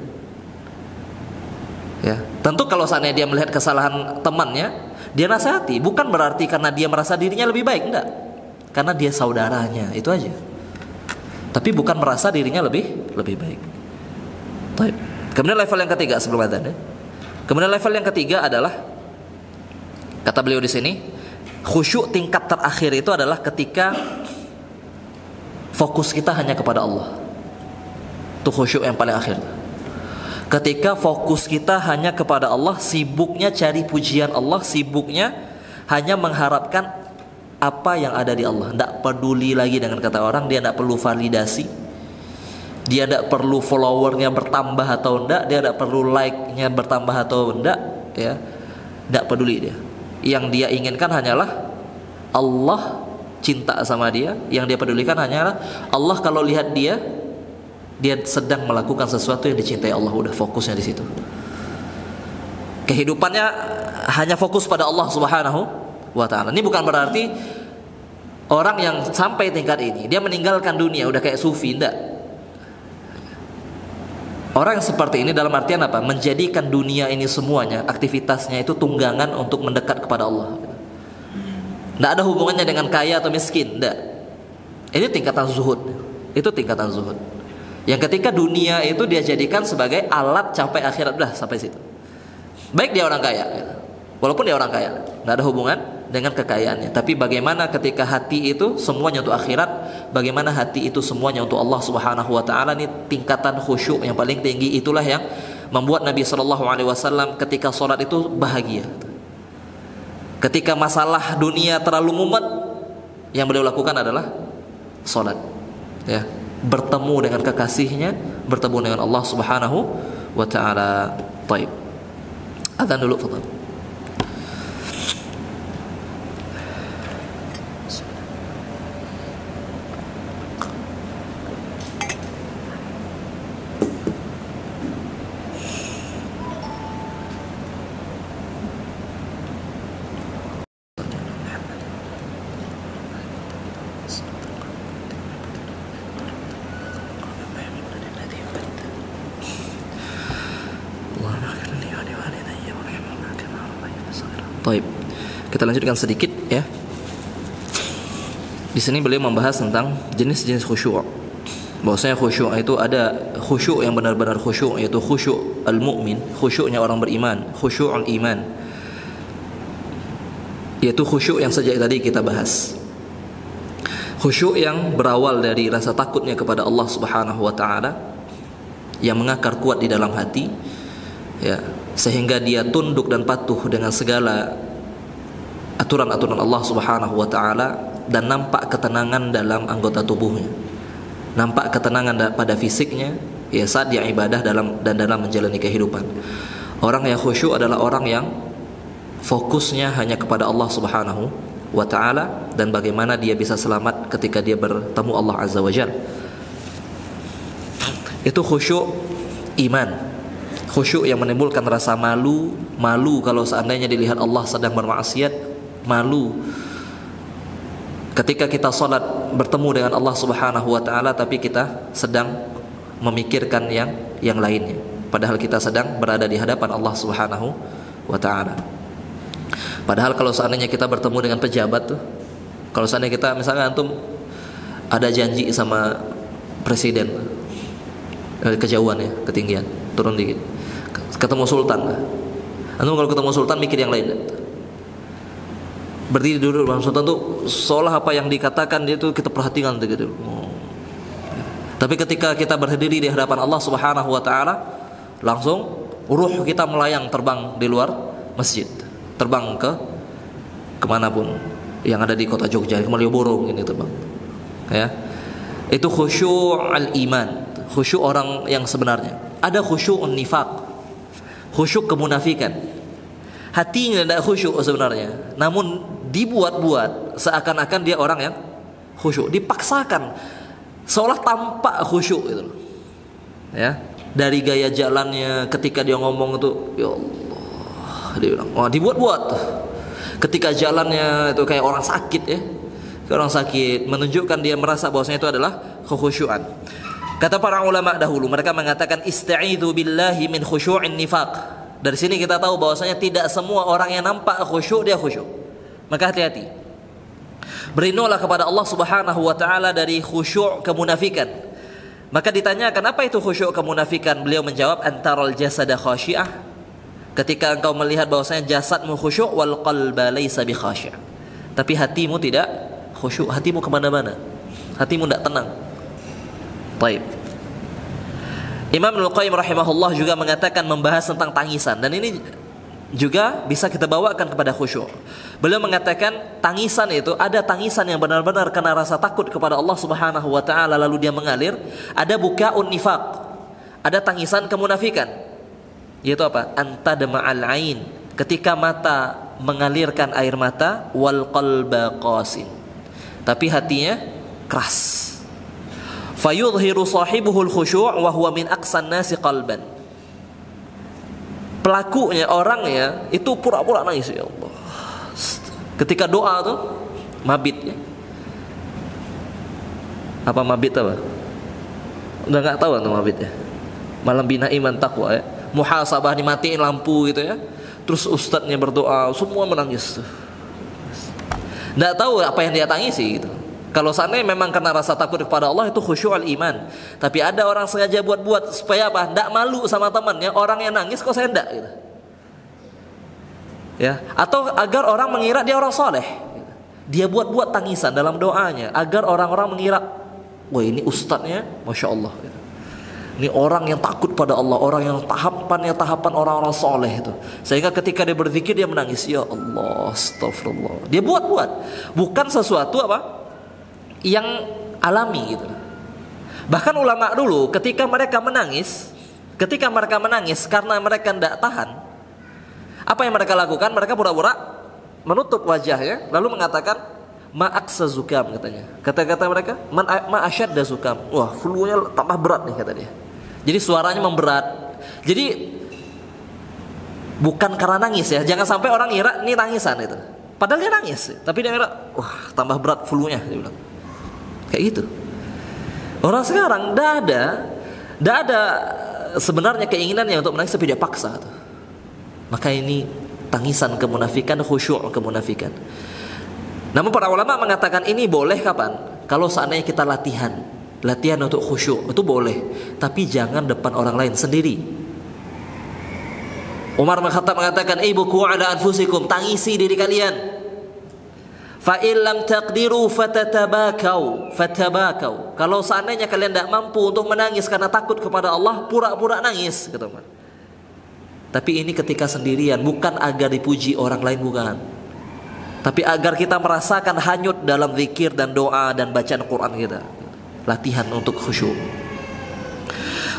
Ya, tentu kalau seandainya dia melihat kesalahan temannya, dia nasihati, bukan berarti karena dia merasa dirinya lebih baik, enggak. Karena dia saudaranya, itu aja. Tapi bukan merasa dirinya lebih baik. Baik. Kemudian level yang ketiga sebelum adzan ya. Kemudian level yang ketiga adalah, kata beliau di sini, khusyuk tingkat terakhir itu adalah ketika fokus kita hanya kepada Allah. Itu khusyuk yang paling akhir. Ketika fokus kita hanya kepada Allah, sibuknya cari pujian Allah, sibuknya hanya mengharapkan apa yang ada di Allah. Tidak peduli lagi dengan kata orang, dia tidak perlu validasi, dia tidak perlu followernya bertambah atau tidak, dia tidak perlu like-nya bertambah atau tidak, ya, tidak peduli dia. Yang dia inginkan hanyalah Allah cinta sama dia. Yang dia pedulikan hanyalah Allah. Kalau lihat dia sedang melakukan sesuatu yang dicintai Allah, udah fokusnya di situ. Kehidupannya hanya fokus pada Allah Subhanahu wa ta'ala. Ini bukan berarti orang yang sampai tingkat ini dia meninggalkan dunia udah kayak sufi, enggak. Orang yang seperti ini dalam artian apa? Menjadikan dunia ini semuanya, aktivitasnya itu tunggangan untuk mendekat kepada Allah. Nggak ada hubungannya dengan kaya atau miskin, enggak. Ini tingkatan zuhud. Itu tingkatan zuhud. Yang ketika dunia itu dia jadikan sebagai alat capai akhirat, udah sampai situ. Baik dia orang kaya, walaupun dia orang kaya, nggak ada hubungan dengan kekayaannya. Tapi bagaimana ketika hati itu semuanya untuk akhirat, bagaimana hati itu semuanya untuk Allah Subhanahu wa ta'ala. Ini tingkatan khusyuk yang paling tinggi. Itulah yang membuat Nabi SAW ketika sholat itu bahagia. Ketika masalah dunia terlalu mumet, yang beliau lakukan adalah sholat, ya, bertemu dengan kekasihnya, bertemu dengan Allah Subhanahu wa ta'ala. Baik, adzan dulu, fadhal. Baik, kita lanjutkan sedikit ya. Di sini beliau membahas tentang jenis-jenis khusyuk. Bahwasanya khusyuk itu ada khusyuk yang benar-benar khusyuk, yaitu khusyuk al-mu'min, khusyuknya orang beriman, khusyukul iman, yaitu khusyuk yang sejak tadi kita bahas. Khusyuk yang berawal dari rasa takutnya kepada Allah Subhanahu wa ta'ala, yang mengakar kuat di dalam hati, ya, sehingga dia tunduk dan patuh dengan segala aturan-aturan Allah Subhanahu wa ta'ala, dan nampak ketenangan dalam anggota tubuhnya, nampak ketenangan pada fisiknya, ya, saat dia ibadah dalam menjalani kehidupan. Orang yang khusyuk adalah orang yang fokusnya hanya kepada Allah Subhanahu wa ta'ala, dan bagaimana dia bisa selamat ketika dia bertemu Allah Azza wa Jalla. Itu khusyuk iman. Khusyuk yang menimbulkan rasa malu kalau seandainya dilihat Allah sedang bermaksiat, malu ketika kita salat bertemu dengan Allah Subhanahu wa ta'ala, tapi kita sedang memikirkan yang lainnya, padahal kita sedang berada di hadapan Allah Subhanahu wa ta'ala. Padahal kalau seandainya kita bertemu dengan pejabat tuh, kalau seandainya kita misalnya antum ada janji sama presiden, kejauhan ya, ketinggian, turun dikit, ketemu sultan, antum kalau ketemu sultan mikir yang lain. Berdiri dulu dengan sultan tuh seolah apa yang dikatakan dia tuh kita perhatikan gitu. Tapi ketika kita berdiri di hadapan Allah Subhanahu wa taala, langsung ruh kita melayang terbang di luar masjid, terbang ke kemanapun yang ada di kota Jogja, ke Malioboro ini terbang. Ya. Itu khusyu'ul iman, khusyuk orang yang sebenarnya. Ada khusyu'un nifaq, khusyuk kemunafikan. Hatinya tidak khusyuk sebenarnya, namun dibuat-buat seakan-akan dia orang yang khusyuk, dipaksakan seolah tampak khusyuk gitu. Ya, dari gaya jalannya ketika dia ngomong itu, ya Allah, dia bilang, wah, dibuat-buat. Ketika jalannya itu kayak orang sakit ya, kayak orang sakit, menunjukkan dia merasa bahwasanya itu adalah kekhusyuan. Kata para ulama dahulu, mereka mengatakan ista'idzu billahi min khusyu'in nifaq. Dari sini kita tahu bahwasanya tidak semua orang yang nampak khusyuk dia khusyuk. Maka hati-hati. Berlindunglah kepada Allah Subhanahu wa taala dari khusyuk kemunafikan. Maka ditanyakan, apa itu khusyuk kemunafikan? Beliau menjawab, antaral jasada khasyi'ah. Ketika engkau melihat bahwasanya jasadmu khusyuk, wal qalba laisa bi khasyi'. Tapi hatimu tidak khusyuk, hatimu kemana-mana, hatimu tidak tenang. Baik. Imam Al-Qayyim rahimahullah juga mengatakan, membahas tentang tangisan, dan ini juga bisa kita bawakan kepada khusyuk. Beliau mengatakan tangisan itu, ada tangisan yang benar-benar karena rasa takut kepada Allah Subhanahu wa taala lalu dia mengalir, ada bukaun nifaq, ada tangisan kemunafikan. Yaitu apa? Antadma'al ain, ketika mata mengalirkan air mata, wal qalba qasin, tapi hatinya keras. Fayudhiru sahibuhul khusyu' wa huwa min aqsan nasi qalban. Pelakunya, orangnya itu pura-pura nangis, ya Allah. Ketika doa tuh mabit ya. Apa mabit apa? Udah enggak tahu tuh mabit ya. Malam bina iman takwa ya. Muhasabah, dimatiin lampu gitu ya. Terus ustadznya berdoa, semua menangis tuh. Enggak tahu apa yang dia tangisi gitu. Kalau seandainya memang karena rasa takut kepada Allah, itu khusyu'ul iman. Tapi ada orang sengaja buat-buat supaya apa? Enggak malu sama temannya, orang yang nangis kok saya enggak gitu. Ya, atau agar orang mengira dia orang soleh. Dia buat-buat tangisan dalam doanya agar orang-orang mengira, wah ini ustadznya, masya Allah. Ini orang yang takut pada Allah, orang yang tahapan orang-orang soleh itu. Sehingga ketika dia berzikir dia menangis, ya Allah, astagfirullah. Dia buat-buat, bukan sesuatu apa yang alami gitu. Bahkan ulama dulu ketika mereka menangis karena mereka tidak tahan, apa yang mereka lakukan? Mereka pura-pura menutup wajahnya lalu mengatakan ma'aksa zukam, katanya. Kata-kata mereka ma'asyadda zukam. Wah, flunya tambah berat nih, kata dia. Jadi suaranya memberat. Jadi bukan karena nangis ya. Jangan sampai orang ngira ini tangisan itu. Padahal dia nangis, tapi dia ngira, wah tambah berat flunya, dia bilang. Kayak gitu. Orang sekarang tidak ada sebenarnya keinginannya untuk menangis, tapi dia paksa tuh. Maka ini tangisan kemunafikan, khusyuk kemunafikan. Namun para ulama mengatakan ini boleh kapan? Kalau seandainya kita latihan untuk khusyuk, itu boleh, tapi jangan depan orang lain, sendiri. Umar bin Khattab mengatakan, ibuku ala anfusikum, tangisi diri kalian. Fa illam taqdiru fatabakau. Kalau seandainya kalian tidak mampu untuk menangis karena takut kepada Allah, pura-pura nangis, kata Umar. Tapi ini ketika sendirian, bukan agar dipuji orang lain, bukan. Tapi agar kita merasakan hanyut dalam zikir dan doa dan bacaan Quran kita. Latihan untuk khusyuk.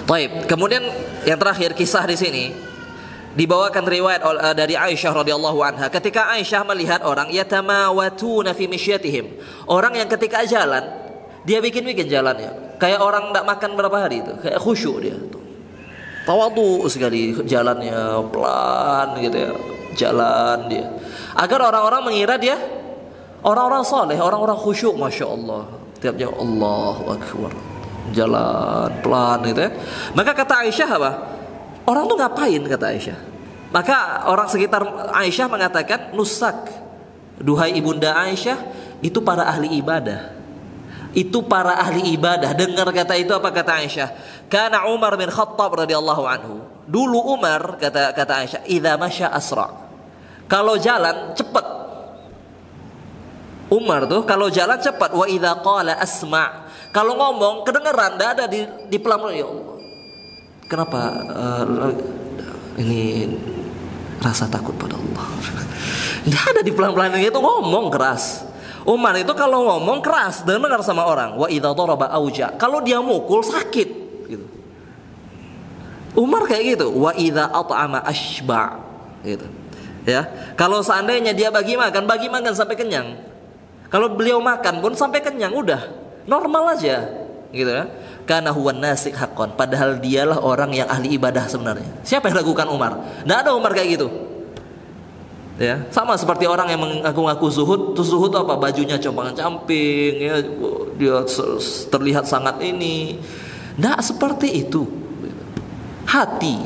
Baik, kemudian yang terakhir kisah di sini dibawakan riwayat dari Aisyah radhiyallahu anha. Ketika Aisyah melihat orang yatamawatuna fi mishyatihim, orang yang ketika jalan dia bikin jalannya kayak orang enggak makan berapa hari itu, kayak khusyuk dia tuh. Tawadhu sekali jalannya, pelan gitu ya, jalan dia. Agar orang-orang mengira dia orang-orang soleh, orang-orang khusyuk, masya Allah. Tiapnya Allahu Akbar, jalan pelan gitu ya. Maka kata Aisyah apa? Orang tuh ngapain, kata Aisyah. Maka orang sekitar Aisyah mengatakan, nusak, duhai ibunda Aisyah, itu para ahli ibadah. Itu para ahli ibadah. Dengar kata itu apa kata Aisyah? Kana Umar bin Khattab radhiyallahu anhu. Dulu Umar, kata Aisyah, idza masya asra. Kalau jalan cepat. Umar tuh kalau jalan cepat, wa idza qala asma'. Kalau ngomong kedengeran, enggak ada di pelan-pelan. Ya Allah. Kenapa ini rasa takut pada Allah? Enggak ada di pelan-pelan, itu ngomong keras. Umar itu kalau ngomong keras, dengar sama orang. Wa idza daraba auja. Kalau dia mukul sakit gitu. Umar kayak gitu. Wa idza at'ama ashba' gitu. Ya. Kalau seandainya dia bagi makan sampai kenyang. Kalau beliau makan pun sampai kenyang, udah normal aja, gitu ya. Karena huwan nasik hakon, padahal dialah orang yang ahli ibadah sebenarnya. Siapa yang lakukan Umar? Nggak ada Umar kayak gitu. Ya, sama seperti orang yang mengaku-ngaku zuhud. Terus zuhud apa? Bajunya compang-camping, ya, dia terlihat sangat ini. Nggak seperti itu. Hati.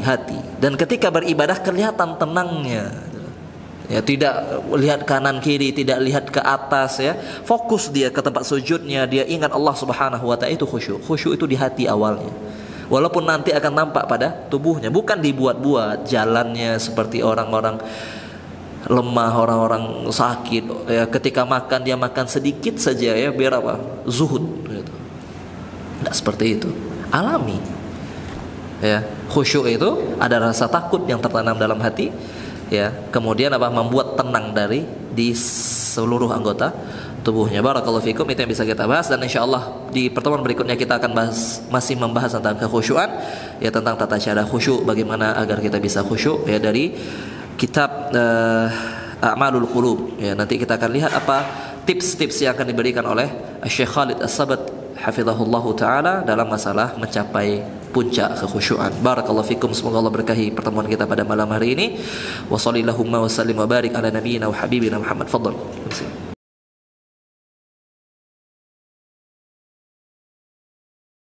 Dan ketika beribadah kelihatan tenangnya. Ya, tidak lihat kanan kiri, tidak lihat ke atas, ya. Fokus dia ke tempat sujudnya, dia ingat Allah Subhanahu wa taala, itu khusyuk. Khusyuk itu di hati awalnya. Walaupun nanti akan nampak pada tubuhnya, bukan dibuat-buat jalannya seperti orang-orang lemah, orang-orang sakit. Ya, ketika makan dia makan sedikit saja, ya, biar apa? Zuhud gitu. Tidak seperti itu. Alami. Ya, khusyuk itu ada rasa takut yang tertanam dalam hati. Ya, kemudian apa? Membuat tenang di seluruh anggota tubuhnya. Barakallahu fikum, itu yang bisa kita bahas, dan insyaallah di pertemuan berikutnya kita akan masih membahas tentang kekhusyuan, ya, tentang tata cara khusyuk, bagaimana agar kita bisa khusyuk, ya, dari kitab A'malul Qulub. Ya, nanti kita akan lihat apa tips-tips yang akan diberikan oleh Syekh Khalid As-Sabat hafizahullahu taala dalam masalah mencapai puncak kekhusyuan. Barakallahu fikum, semoga Allah berkahi pertemuan kita pada malam hari ini. Wa sallallahu wa sallim wa barik ala nabiyyina wa habibina Muhammad. Fadhal.